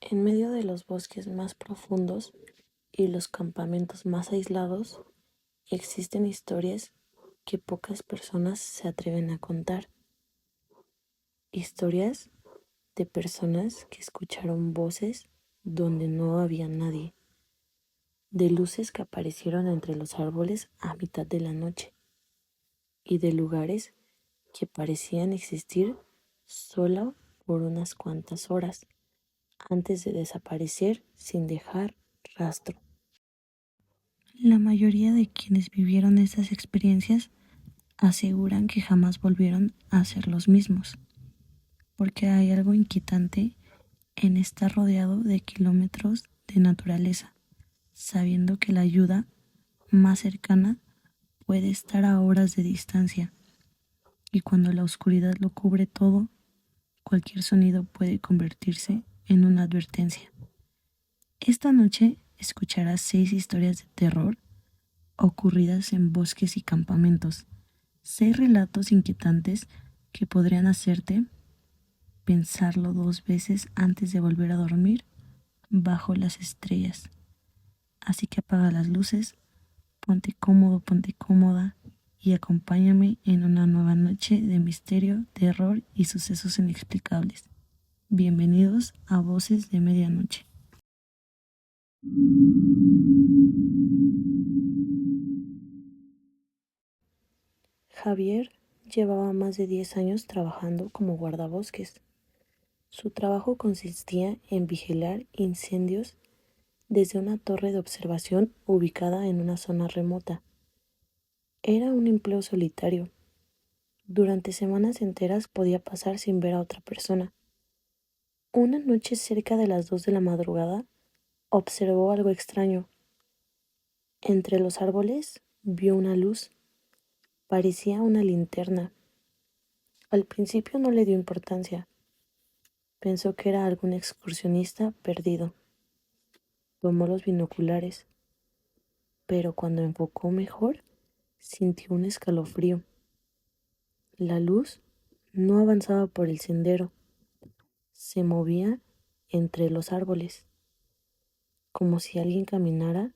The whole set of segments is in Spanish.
En medio de los bosques más profundos y los campamentos más aislados, existen historias que pocas personas se atreven a contar. Historias de personas que escucharon voces donde no había nadie, de luces que aparecieron entre los árboles a mitad de la noche y de lugares que parecían existir solo por unas cuantas horas antes de desaparecer sin dejar rastro. La mayoría de quienes vivieron esas experiencias aseguran que jamás volvieron a ser los mismos, porque hay algo inquietante en estar rodeado de kilómetros de naturaleza, sabiendo que la ayuda más cercana puede estar a horas de distancia, y cuando la oscuridad lo cubre todo, cualquier sonido puede convertirse en una advertencia. Esta noche escucharás 6 historias de terror ocurridas en bosques y campamentos, 6 relatos inquietantes que podrían hacerte pensarlo 2 veces antes de volver a dormir bajo las estrellas. Así que apaga las luces, ponte cómodo, ponte cómoda y acompáñame en una nueva noche de misterio, terror y sucesos inexplicables. Bienvenidos a Voces de Medianoche. Javier llevaba más de 10 años trabajando como guardabosques. Su trabajo consistía en vigilar incendios desde una torre de observación ubicada en una zona remota. Era un empleo solitario. Durante semanas enteras podía pasar sin ver a otra persona. Una noche cerca de las 2 de la madrugada, observó algo extraño. Entre los árboles vio una luz. Parecía una linterna. Al principio no le dio importancia. Pensó que era algún excursionista perdido. Tomó los binoculares, pero cuando enfocó mejor, sintió un escalofrío. La luz no avanzaba por el sendero, se movía entre los árboles, como si alguien caminara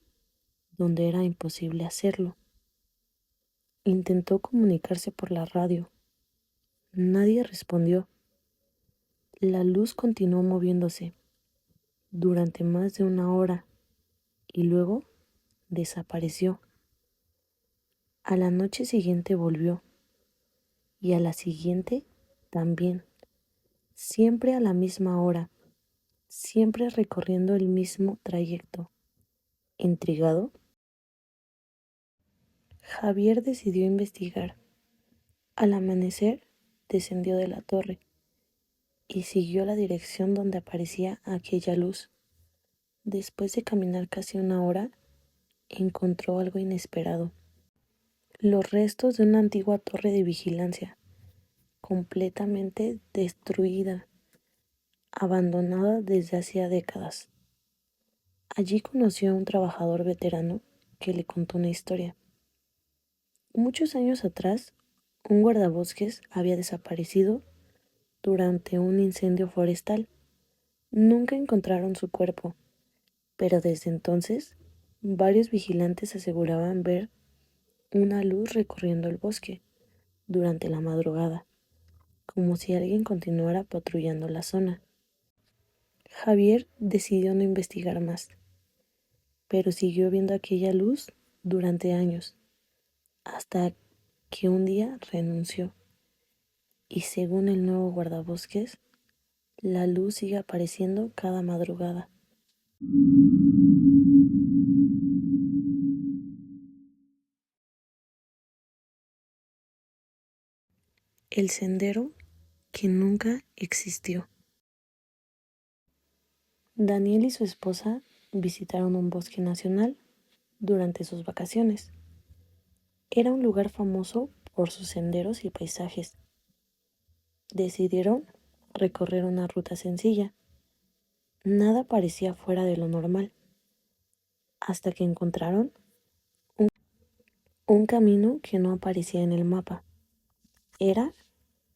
donde era imposible hacerlo. Intentó comunicarse por la radio. Nadie respondió. La luz continuó moviéndose durante más de una hora y luego desapareció. A la noche siguiente volvió y a la siguiente también, siempre a la misma hora, siempre recorriendo el mismo trayecto. Intrigado, Javier decidió investigar. Al amanecer, descendió de la torre y siguió la dirección donde aparecía aquella luz. Después de caminar casi una hora, encontró algo inesperado. Los restos de una antigua torre de vigilancia, completamente destruida, abandonada desde hacía décadas. Allí conoció a un trabajador veterano que le contó una historia. Muchos años atrás, un guardabosques había desaparecido durante un incendio forestal. Nunca encontraron su cuerpo, pero desde entonces varios vigilantes aseguraban ver una luz recorriendo el bosque durante la madrugada, como si alguien continuara patrullando la zona. Javier decidió no investigar más, pero siguió viendo aquella luz durante años, hasta que un día renunció. Y según el nuevo guardabosques, la luz sigue apareciendo cada madrugada. El sendero que nunca existió. Daniel y su esposa visitaron un bosque nacional durante sus vacaciones. Era un lugar famoso por sus senderos y paisajes. Decidieron recorrer una ruta sencilla. Nada parecía fuera de lo normal, hasta que encontraron un camino que no aparecía en el mapa. Era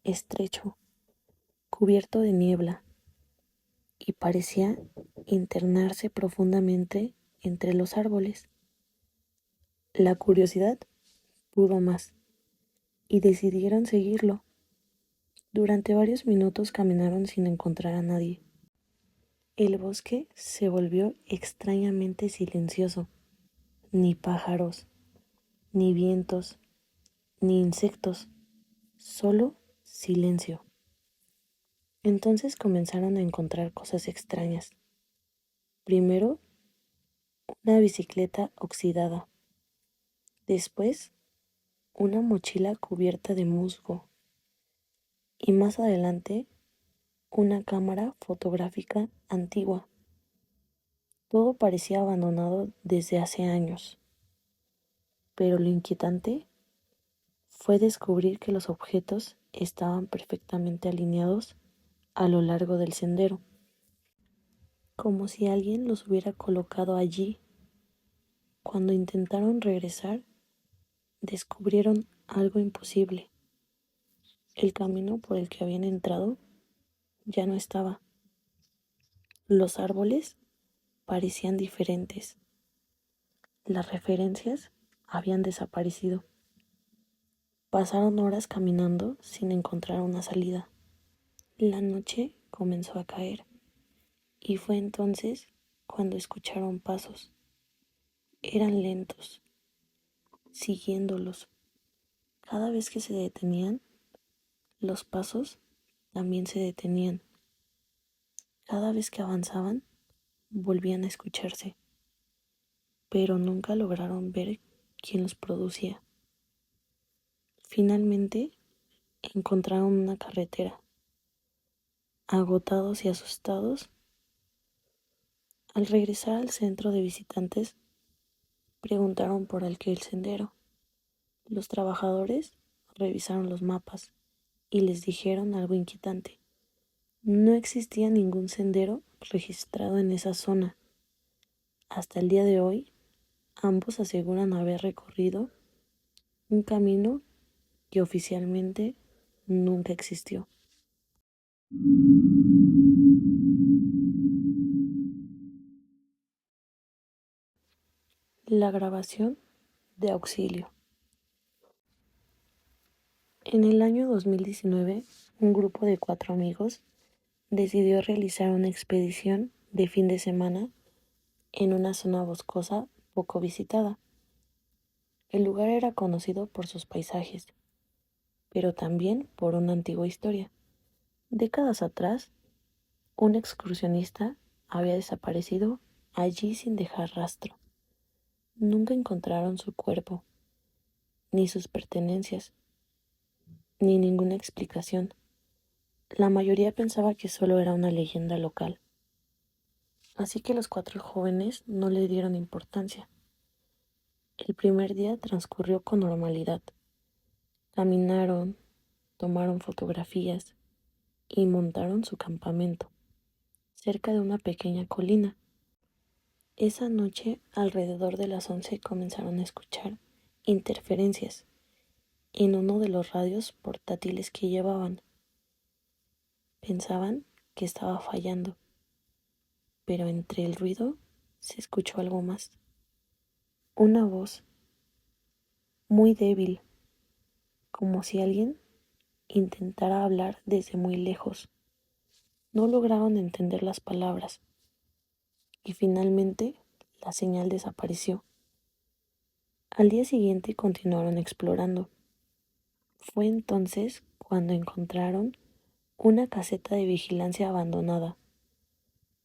estrecho, cubierto de niebla, y parecía internarse profundamente entre los árboles. La curiosidad pudo más y decidieron seguirlo. Durante varios minutos caminaron sin encontrar a nadie. El bosque se volvió extrañamente silencioso. Ni pájaros, ni vientos, ni insectos, solo silencio. Entonces comenzaron a encontrar cosas extrañas. Primero, una bicicleta oxidada. Después, una mochila cubierta de musgo. Y más adelante, una cámara fotográfica antigua. Todo parecía abandonado desde hace años. Pero lo inquietante fue descubrir que los objetos estaban perfectamente alineados a lo largo del sendero, como si alguien los hubiera colocado allí. Cuando intentaron regresar, descubrieron algo imposible. El camino por el que habían entrado ya no estaba. Los árboles parecían diferentes. Las referencias habían desaparecido. Pasaron horas caminando sin encontrar una salida. La noche comenzó a caer y fue entonces cuando escucharon pasos. Eran lentos, siguiéndolos. Cada vez que se detenían, los pasos también se detenían. Cada vez que avanzaban, volvían a escucharse, pero nunca lograron ver quién los producía. Finalmente, encontraron una carretera. Agotados y asustados, al regresar al centro de visitantes, preguntaron por aquel sendero. Los trabajadores revisaron los mapas y les dijeron algo inquietante. No existía ningún sendero registrado en esa zona. Hasta el día de hoy, ambos aseguran haber recorrido un camino que oficialmente nunca existió. La grabación de auxilio. En el año 2019, un grupo de 4 amigos decidió realizar una expedición de fin de semana en una zona boscosa poco visitada. El lugar era conocido por sus paisajes, pero también por una antigua historia. Décadas atrás, un excursionista había desaparecido allí sin dejar rastro. Nunca encontraron su cuerpo, ni sus pertenencias, ni ninguna explicación. La mayoría pensaba que solo era una leyenda local. Así que los 4 jóvenes no le dieron importancia. El primer día transcurrió con normalidad. Caminaron, tomaron fotografías y montaron su campamento cerca de una pequeña colina. Esa noche, alrededor de las 11, comenzaron a escuchar interferencias en uno de los radios portátiles que llevaban. Pensaban que estaba fallando, pero entre el ruido se escuchó algo más. Una voz muy débil, como si alguien intentara hablar desde muy lejos. No lograron entender las palabras y finalmente la señal desapareció. Al día siguiente continuaron explorando. Fue entonces cuando encontraron una caseta de vigilancia abandonada.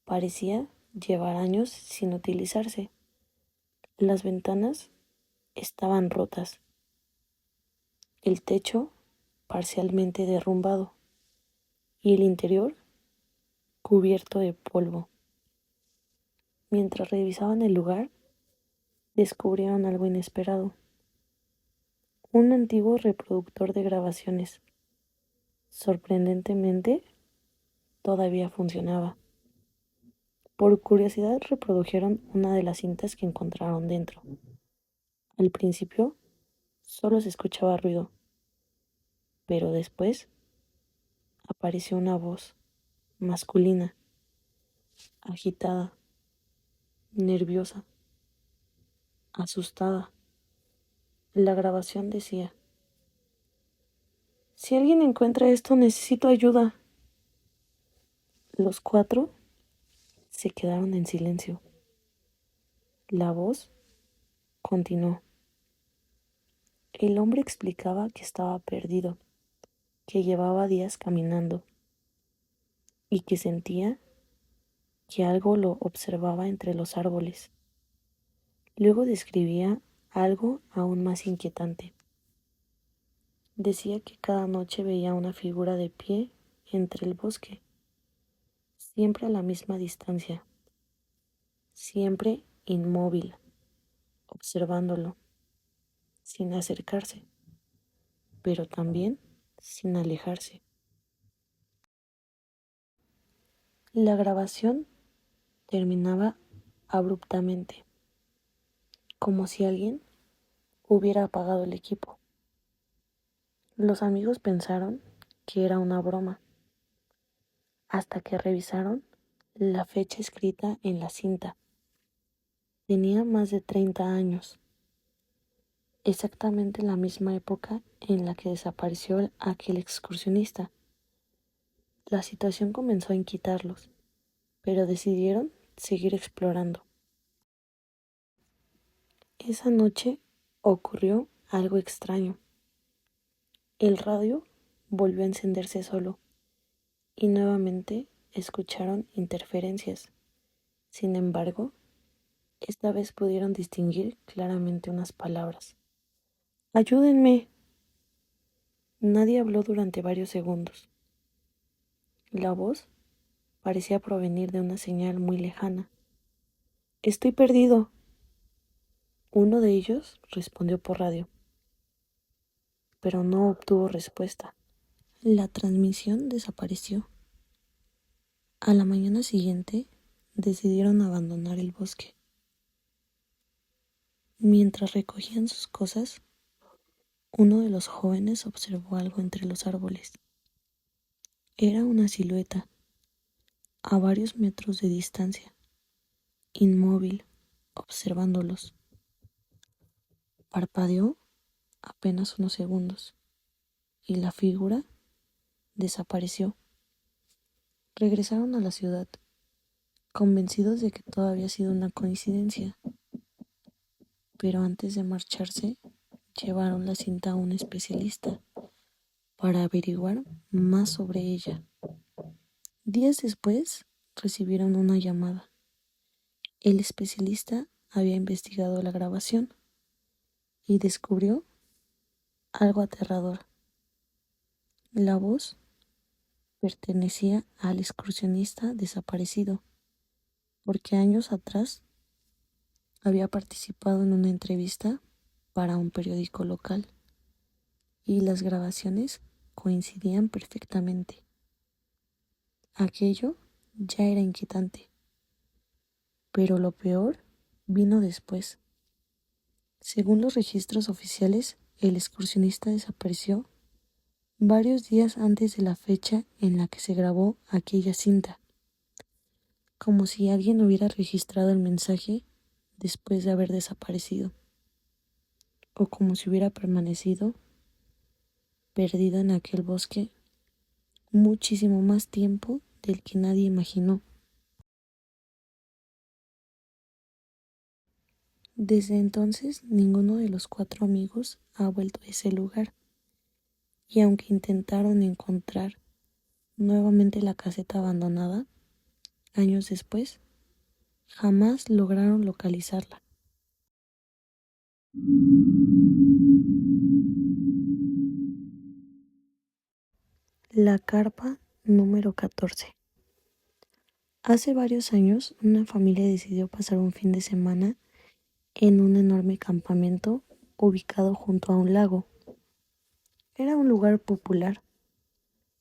Parecía llevar años sin utilizarse. Las ventanas estaban rotas, el techo parcialmente derrumbado y el interior cubierto de polvo. Mientras revisaban el lugar, descubrieron algo inesperado. Un antiguo reproductor de grabaciones. Sorprendentemente, todavía funcionaba. Por curiosidad reprodujeron una de las cintas que encontraron dentro. Al principio, solo se escuchaba ruido, pero después apareció una voz masculina agitada, nerviosa, asustada. La grabación decía: si alguien encuentra esto, necesito ayuda. Los cuatro se quedaron en silencio. La voz continuó. El hombre explicaba que estaba perdido, que llevaba días caminando y que sentía que algo lo observaba entre los árboles. Luego describía algo aún más inquietante. Decía que cada noche veía una figura de pie entre el bosque, siempre a la misma distancia, siempre inmóvil, observándolo, sin acercarse, pero también sin alejarse. La grabación terminaba abruptamente, como si alguien hubiera apagado el equipo. Los amigos pensaron que era una broma, hasta que revisaron la fecha escrita en la cinta. Tenía más de 30 años, exactamente la misma época en la que desapareció aquel excursionista. La situación comenzó a inquietarlos, pero decidieron seguir explorando. Esa noche ocurrió algo extraño. El radio volvió a encenderse solo y nuevamente escucharon interferencias. Sin embargo, esta vez pudieron distinguir claramente unas palabras. ¡Ayúdenme! Nadie habló durante varios segundos. La voz parecía provenir de una señal muy lejana. Estoy perdido. Uno de ellos respondió por radio, pero no obtuvo respuesta. La transmisión desapareció. A la mañana siguiente decidieron abandonar el bosque. Mientras recogían sus cosas, uno de los jóvenes observó algo entre los árboles. Era una silueta, a varios metros de distancia, inmóvil, observándolos. Parpadeó apenas unos segundos y la figura desapareció. Regresaron a la ciudad, convencidos de que todo había sido una coincidencia, pero antes de marcharse, llevaron la cinta a un especialista para averiguar más sobre ella. Días después, recibieron una llamada. El especialista había investigado la grabación y descubrió algo aterrador. La voz pertenecía al excursionista desaparecido, porque años atrás había participado en una entrevista para un periódico local y las grabaciones coincidían perfectamente. Aquello ya era inquietante, pero lo peor vino después. Según los registros oficiales, el excursionista desapareció varios días antes de la fecha en la que se grabó aquella cinta, como si alguien hubiera registrado el mensaje después de haber desaparecido, o como si hubiera permanecido perdido en aquel bosque muchísimo más tiempo del que nadie imaginó. Desde entonces, ninguno de los cuatro amigos ha vuelto a ese lugar, y aunque intentaron encontrar nuevamente la caseta abandonada, años después, jamás lograron localizarla. La carpa número 14. Hace varios años, una familia decidió pasar un fin de semana en un enorme campamento ubicado junto a un lago. Era un lugar popular.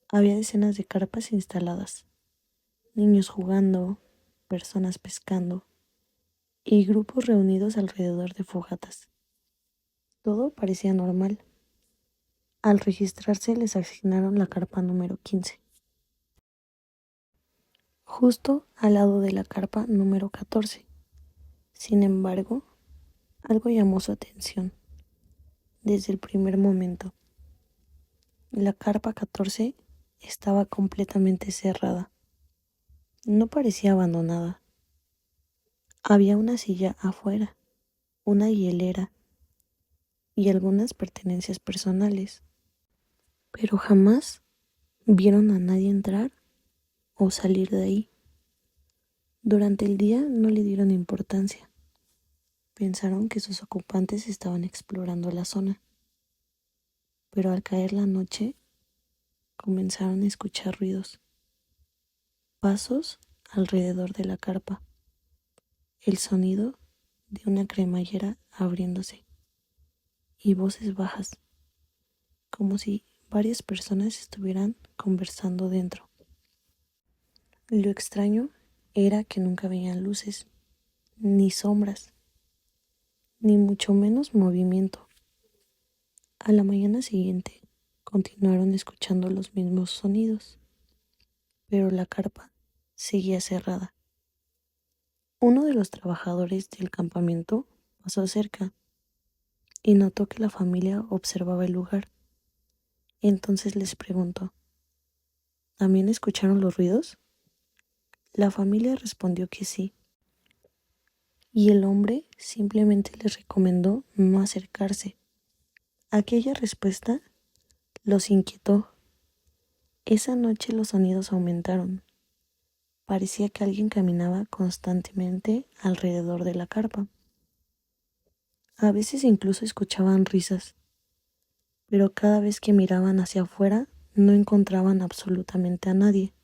Había decenas de carpas instaladas, niños jugando, personas pescando y grupos reunidos alrededor de fogatas. Todo parecía normal. Al registrarse les asignaron la carpa número 15. justo al lado de la carpa número 14. Sin embargo, algo llamó su atención desde el primer momento. La carpa 14 estaba completamente cerrada. No parecía abandonada. Había una silla afuera, una hielera y algunas pertenencias personales, pero jamás vieron a nadie entrar o salir de ahí. Durante el día no le dieron importancia. Pensaron que sus ocupantes estaban explorando la zona, pero al caer la noche comenzaron a escuchar ruidos, pasos alrededor de la carpa, el sonido de una cremallera abriéndose y voces bajas, como si varias personas estuvieran conversando dentro. Lo extraño era que nunca veían luces, ni sombras, ni mucho menos movimiento. A la mañana siguiente continuaron escuchando los mismos sonidos, pero la carpa seguía cerrada. Uno de los trabajadores del campamento pasó cerca y notó que la familia observaba el lugar. Entonces les preguntó, ¿también escucharon los ruidos? La familia respondió que sí, y el hombre simplemente les recomendó no acercarse. Aquella respuesta los inquietó. Esa noche los sonidos aumentaron. Parecía que alguien caminaba constantemente alrededor de la carpa. A veces incluso escuchaban risas, pero cada vez que miraban hacia afuera no encontraban absolutamente a nadie.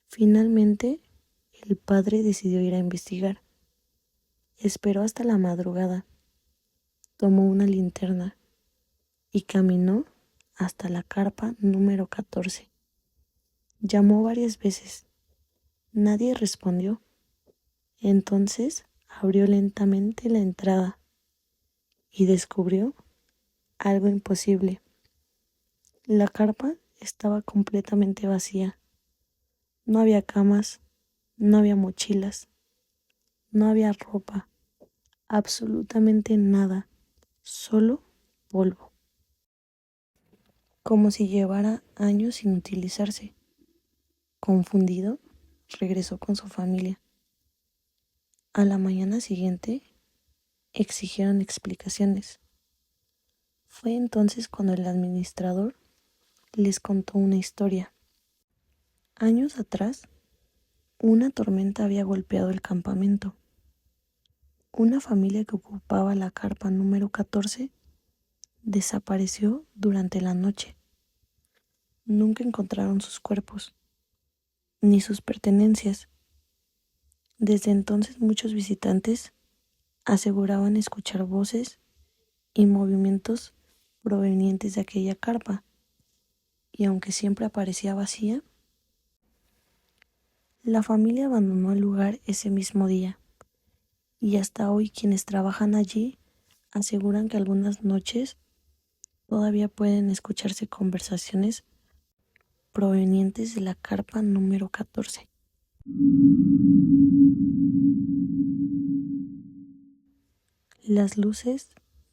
Finalmente, el padre decidió ir a investigar. Esperó hasta la madrugada, tomó una linterna y caminó hasta la carpa número 14. Llamó varias veces. Nadie respondió. Entonces abrió lentamente la entrada y descubrió algo imposible. La carpa estaba completamente vacía. No había camas, no había mochilas, no había ropa, absolutamente nada, solo polvo, como si llevara años sin utilizarse. Confundido, regresó con su familia. A la mañana siguiente, exigieron explicaciones. Fue entonces cuando el administrador les contó una historia. Años atrás, una tormenta había golpeado el campamento. Una familia que ocupaba la carpa número 14 desapareció durante la noche. Nunca encontraron sus cuerpos, ni sus pertenencias. Desde entonces muchos visitantes aseguraban escuchar voces y movimientos provenientes de aquella carpa, y aunque siempre aparecía vacía, la familia abandonó el lugar ese mismo día, y hasta hoy quienes trabajan allí aseguran que algunas noches todavía pueden escucharse conversaciones provenientes de la carpa número 14. Las luces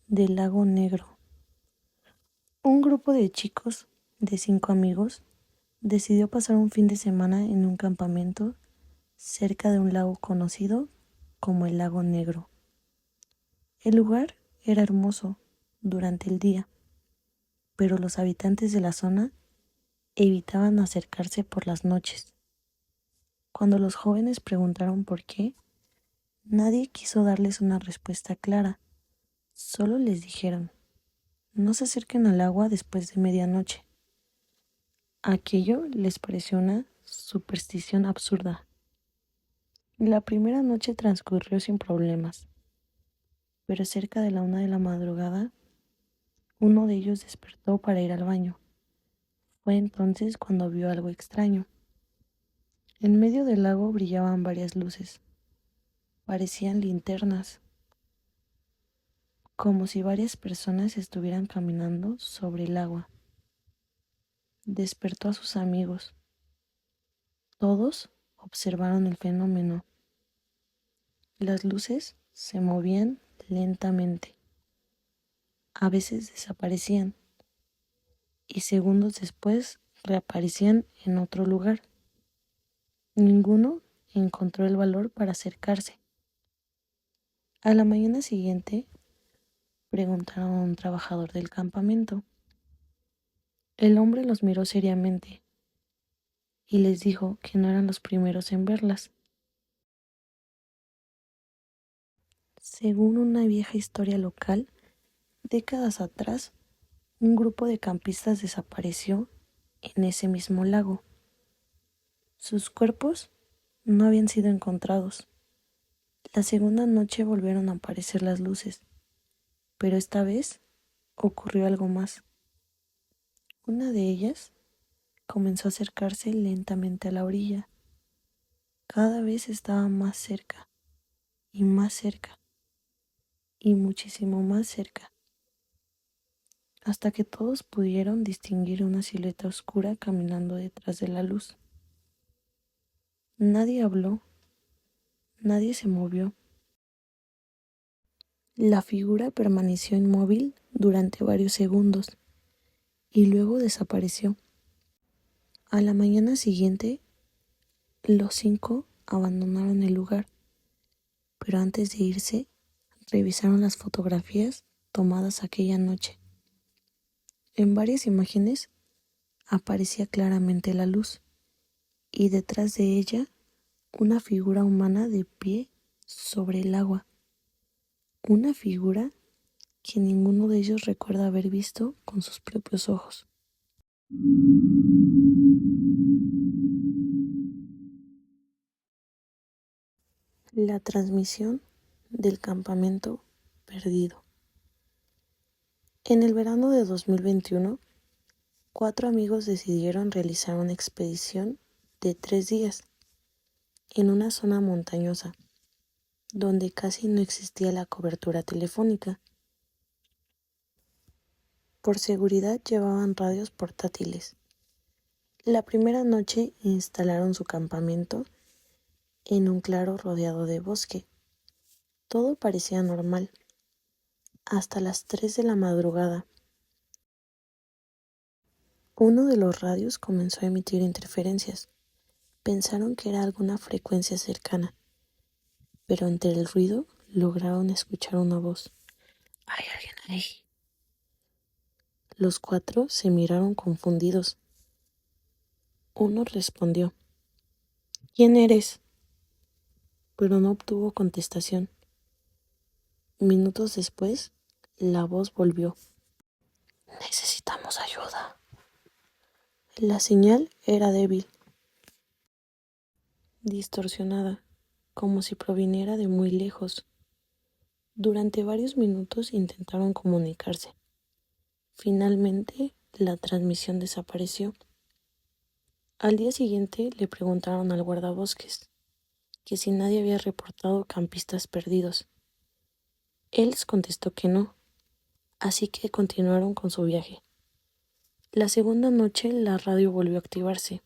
del lago Negro. Un grupo de chicos de 5 amigos decidió pasar un fin de semana en un campamento cerca de un lago conocido como el Lago Negro. El lugar era hermoso durante el día, pero los habitantes de la zona evitaban acercarse por las noches. Cuando los jóvenes preguntaron por qué, nadie quiso darles una respuesta clara. Solo les dijeron, no se acerquen al agua después de medianoche. Aquello les pareció una superstición absurda. La primera noche transcurrió sin problemas, pero cerca de la 1 de la madrugada, uno de ellos despertó para ir al baño. Fue entonces cuando vio algo extraño. En medio del lago brillaban varias luces. Parecían linternas, como si varias personas estuvieran caminando sobre el agua. Despertó a sus amigos. Todos observaron el fenómeno. Las luces se movían lentamente, a veces desaparecían y segundos después reaparecían en otro lugar. Ninguno encontró el valor para acercarse. A la mañana siguiente preguntaron a un trabajador del campamento. El hombre los miró seriamente y les dijo que no eran los primeros en verlas. Según una vieja historia local, décadas atrás, un grupo de campistas desapareció en ese mismo lago. Sus cuerpos no habían sido encontrados. La segunda noche volvieron a aparecer las luces, pero esta vez ocurrió algo más. Una de ellas comenzó a acercarse lentamente a la orilla. Cada vez estaba más cerca, y más cerca, y muchísimo más cerca, hasta que todos pudieron distinguir una silueta oscura caminando detrás de la luz. Nadie habló, nadie se movió. La figura permaneció inmóvil durante varios segundos y luego desapareció. A la mañana siguiente, los 5 abandonaron el lugar, pero antes de irse, revisaron las fotografías tomadas aquella noche. En varias imágenes aparecía claramente la luz y detrás de ella una figura humana de pie sobre el agua. Una figura que ninguno de ellos recuerda haber visto con sus propios ojos. La transmisión del campamento perdido. En el verano de 2021, 4 amigos decidieron realizar una expedición de 3 días en una zona montañosa, donde casi no existía la cobertura telefónica. Por seguridad llevaban radios portátiles. La primera noche instalaron su campamento en un claro rodeado de bosque. Todo parecía normal, hasta las 3 de la madrugada. Uno de los radios comenzó a emitir interferencias. Pensaron que era alguna frecuencia cercana, pero entre el ruido lograron escuchar una voz. ¿Hay alguien ahí? Los 4 se miraron confundidos. Uno respondió, ¿quién eres? Pero no obtuvo contestación. Minutos después, la voz volvió. Necesitamos ayuda. La señal era débil, distorsionada, como si proviniera de muy lejos. Durante varios minutos intentaron comunicarse. Finalmente, la transmisión desapareció. Al día siguiente le preguntaron al guardabosques que si nadie había reportado campistas perdidos. Él les contestó que no, así que continuaron con su viaje. La segunda noche la radio volvió a activarse.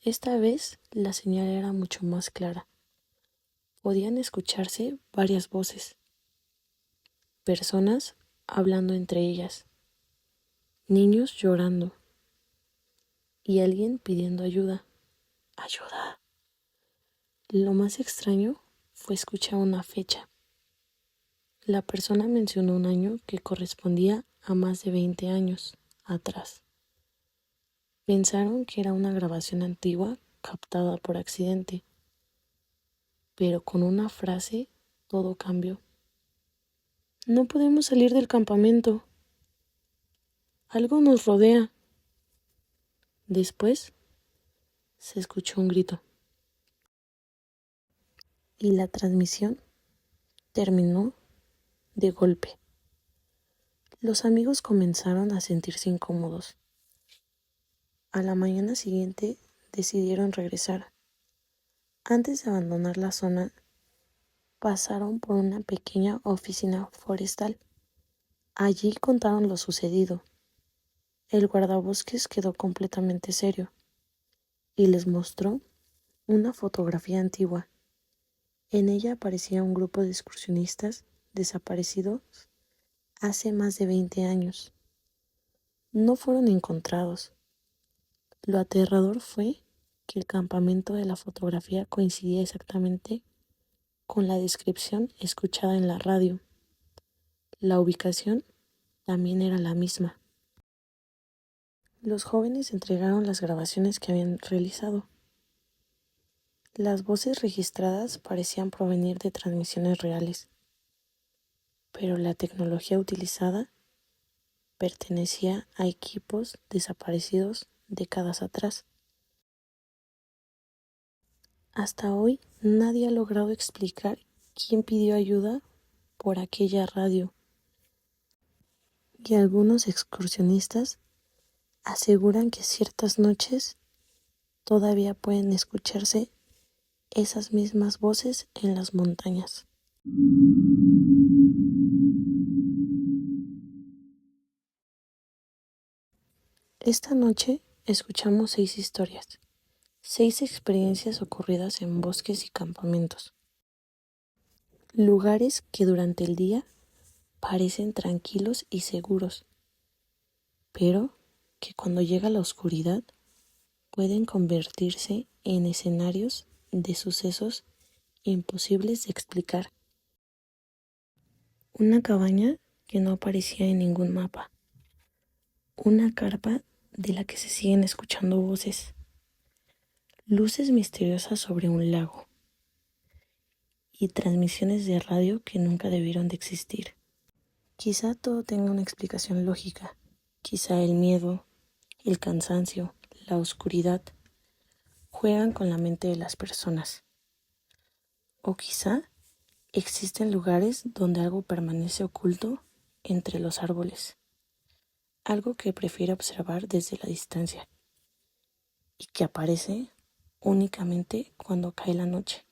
Esta vez la señal era mucho más clara. Podían escucharse varias voces, personas hablando entre ellas, niños llorando y alguien pidiendo ayuda. ¡Ayuda! Lo más extraño fue escuchar una fecha. La persona mencionó un año que correspondía a más de 20 años atrás. Pensaron que era una grabación antigua captada por accidente, pero con una frase todo cambió. No podemos salir del campamento. Algo nos rodea. Después se escuchó un grito y la transmisión terminó de golpe. Los amigos comenzaron a sentirse incómodos. A la mañana siguiente decidieron regresar. Antes de abandonar la zona, pasaron por una pequeña oficina forestal. Allí contaron lo sucedido. El guardabosques quedó completamente serio. y les mostró una fotografía antigua. En ella aparecía un grupo de excursionistas desaparecidos hace más de 20 años. No fueron encontrados. Lo aterrador fue que el campamento de la fotografía coincidía exactamente con la descripción escuchada en la radio. La ubicación también era la misma. Los jóvenes entregaron las grabaciones que habían realizado. Las voces registradas parecían provenir de transmisiones reales, pero la tecnología utilizada pertenecía a equipos desaparecidos décadas atrás. Hasta hoy nadie ha logrado explicar quién pidió ayuda por aquella radio, y algunos excursionistas aseguran que ciertas noches todavía pueden escucharse esas mismas voces en las montañas. Esta noche escuchamos 6 historias, 6 experiencias ocurridas en bosques y campamentos, lugares que durante el día parecen tranquilos y seguros, pero que cuando llega la oscuridad pueden convertirse en escenarios de sucesos imposibles de explicar. Una cabaña que no aparecía en ningún mapa, una carpa de la que se siguen escuchando voces, luces misteriosas sobre un lago y transmisiones de radio que nunca debieron de existir. Quizá todo tenga una explicación lógica, quizá el miedo, el cansancio, la oscuridad juegan con la mente de las personas, o quizá existen lugares donde algo permanece oculto entre los árboles, algo que prefiere observar desde la distancia y que aparece únicamente cuando cae la noche.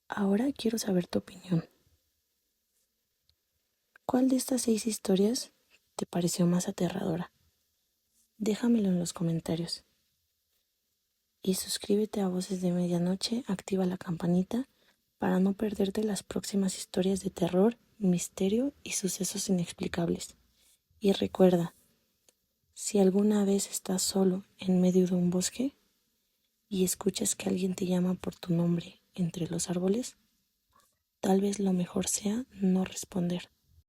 Ahora quiero saber tu opinión. ¿Cuál de estas 6 historias te pareció más aterradora? Déjamelo en los comentarios. Y suscríbete a Voces de Medianoche, activa la campanita para no perderte las próximas historias de terror, misterio y sucesos inexplicables. Y recuerda, si alguna vez estás solo en medio de un bosque y escuchas que alguien te llama por tu nombre entre los árboles, tal vez lo mejor sea no responder.